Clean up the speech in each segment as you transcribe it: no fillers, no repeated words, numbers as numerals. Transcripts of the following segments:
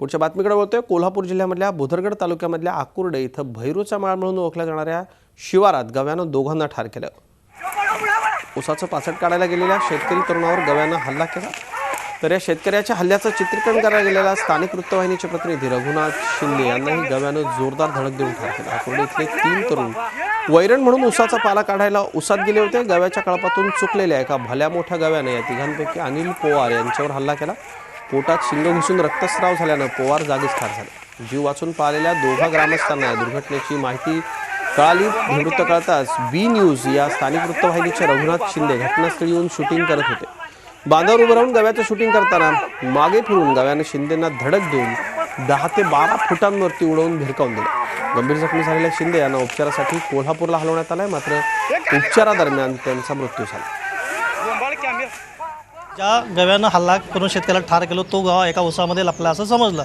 पुढच्या बातमीकडे बोलतोय। कोल्हापूर जिल्ह्यामधल्या भुदरगड तालुक्यामधल्या आकुर्डे इथं भैरूचा माळ म्हणून ओळखल्या जाणाऱ्या शिवारात गव्यानं दोघांना ठार केलं। उसाचं पाचट काढायला गेलेल्या शेतकरी तरुणावर गव्यानं हल्ला केला। तर या शेतकऱ्याच्या हल्ल्याचं चित्रीकरण करायला गेलेल्या स्थानिक वृत्तवाहिनीचे प्रतिनिधी रघुनाथ शिंदे यांनाही गव्यानं जोरदार धडक देऊन ठार केलं। आकुर्डे इथले 3 तरुण वैरण म्हणून उसाचा पाला काढायला उसात गेले होते। गव्याच्या कळपातून चुकलेल्या एका भल्या मोठ्या गव्याने या तिघांपैकी अनिल पोवार यांच्यावर हल्ला केला। पोटात शिंग घुसून रक्तस्राव झाल्यानं पोवार जागीच ठार झाले। जीव वाचून पाळलेल्या दोघा ग्रामस्थांना या दुर्घटनेची माहिती कळाली। वृत्त कळताच बी न्यूज या स्थानिक वृत्तवाहिनीचे रघुनाथ शिंदे घटनास्थळी येऊन शूटिंग करत होते। बांधावर उभं राहून गव्याचं शूटिंग करताना मागे फिरून गव्यानं शिंदेंना धडक देऊन 10 ते 12 फुटांवरती उडवून भिरकावून दिलं। गंभीर जखमी झालेल्या शिंदे यांना उपचारासाठी कोल्हापूरला हलवण्यात आलंय, मात्र उपचारादरम्यान त्यांचा मृत्यू झाला। ज्या गव्यानं हल्ला करून शेतकऱ्याला ठार केलं तो गवा एका उसामध्ये लपला असं समजलं।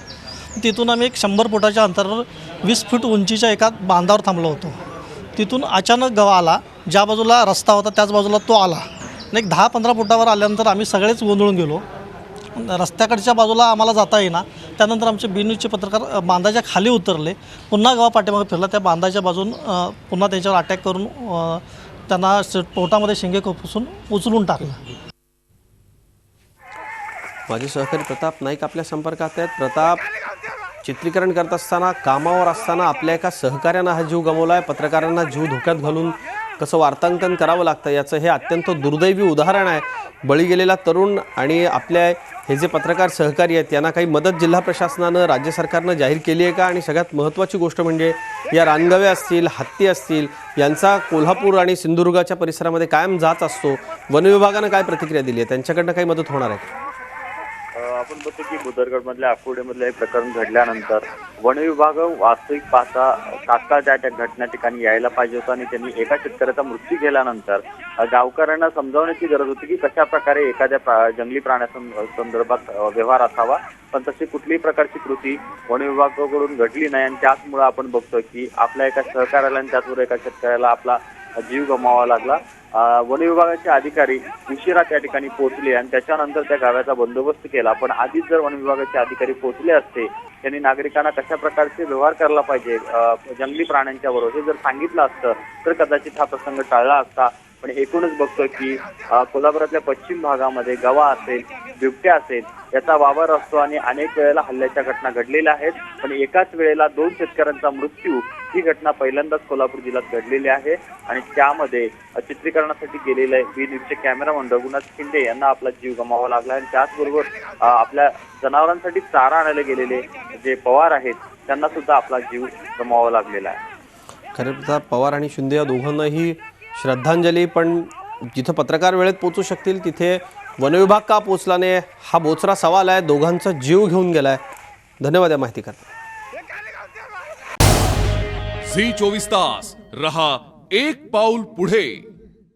तिथून आम्ही एक 100 फुटाच्या अंतरावर 20 फूट उंचीच्या एका बांधावर थांबलो होतो। तिथून अचानक गवा आला, ज्या बाजूला रस्ता होता त्याच बाजूला तो आला आणि एक 10-15 फुटावर आल्यानंतर आम्ही सगळेच गोंधळून गेलो। रस्त्याकडच्या बाजूला आम्हाला जाता येईना। त्यानंतर आमचे बी न्यूजचे पत्रकार बांधाच्या खाली उतरले, पुन्हा गवा पाठीमागे फिरला। त्या बांधाच्या बाजून पुन्हा त्यांच्यावर अटॅक करून त्यांना पोटामध्ये शिंगे खुपसून उचलून टाकलं। माझे सहकारी प्रताप नाईक आपल्या संपर्कात आहेत। प्रताप, चित्रीकरण करत असताना कामावर असताना आपल्या एका सहकार्यानं हा जीव गमावलाय। पत्रकारांना जीव धोक्यात घालून कसं वार्तांकन करावं लागतं याचं हे अत्यंत दुर्दैवी उदाहरण आहे। बळी गेलेला तरुण आणि आपल्या हे जे पत्रकार सहकारी आहेत यांना काही मदत जिल्हा प्रशासनानं राज्य सरकारनं जाहीर केली आहे का? आणि सगळ्यात महत्त्वाची गोष्ट म्हणजे या रानगव्या असतील, हत्ती असतील यांचा कोल्हापूर आणि सिंधुदुर्गाच्या परिसरामध्ये कायम जात असतो। वन विभागानं काय प्रतिक्रिया दिली आहे? त्यांच्याकडनं काही मदत होणार आहे? आपण बघतो की भुदरगडमधल्या आकुर्डेमधलं हे प्रकरण घडल्यानंतर वन विभाग वास्तविक पाहता तात्काळ त्या घटना ठिकाणी यायला पाहिजे होतं आणि त्यांनी एका शेतकऱ्याचा मृत्यू केल्यानंतर गावकऱ्यांना समजावण्याची गरज होती की कशा प्रकारे एखाद्या जंगली प्राण्यासंदर्भात व्यवहार असावा, पण तशी कुठलीही प्रकारची कृती वन विभागाकडून घडली नाही। आणि त्याचमुळे आपण बघतो की आपल्या एका सहकार्याला आणि त्याचबरोबर एका शेतकऱ्याला आपला जीव गमावावा लागला। वन विभागाचे अधिकारी उशिरा त्या ठिकाणी पोहोचले आणि त्याच्यानंतर त्या गावाचा बंदोबस्त केला। पण आधीच जर वन विभागाचे अधिकारी पोहोचले असते, त्यांनी नागरिकांना कशा प्रकारचे व्यवहार करायला पाहिजे जंगली प्राण्यांच्या बरोबर हे जर सांगितलं असतं तर कदाचित हा प्रसंग टाळला असता। पण एकूणच बघतोय की कोल्हापुरातल्या पश्चिम भागामध्ये गवा असेल, बिबट्या असेल याचा वावर असतो आणि अनेक वेळेला हल्ल्याच्या घटना घडलेल्या आहेत। पण एकाच वेळेला 2 शेतकऱ्यांचा मृत्यू ही घटना पहिल्यांदाच कोल्हापूर जिल्ह्यात घडलेली आहे। आणि त्यामध्ये चित्रीकरणासाठी गेलेले बी न्यूजचे कॅमेरामन रघुनाथ शिंदे यांना आपला जीव गमावा लागला आणि त्याचबरोबर आपल्या जनावरांसाठी चारा आणायला गेलेले जे पवार आहेत त्यांना सुद्धा आपला जीव गमावा लागलेला आहे। खरं पवार आणि शिंदे या दोघांनाही श्रद्धांजली, पण जिथं पत्रकार वेळेत पोहोचू शकतील तिथे वन विभाग का पोहोचला नाही हा बोचरा सवाल आहे। दोघांचा जीव घेऊन गेलाय। धन्यवाद या माहिती करता। झी 24 तास रहा एक पाऊल पुढे।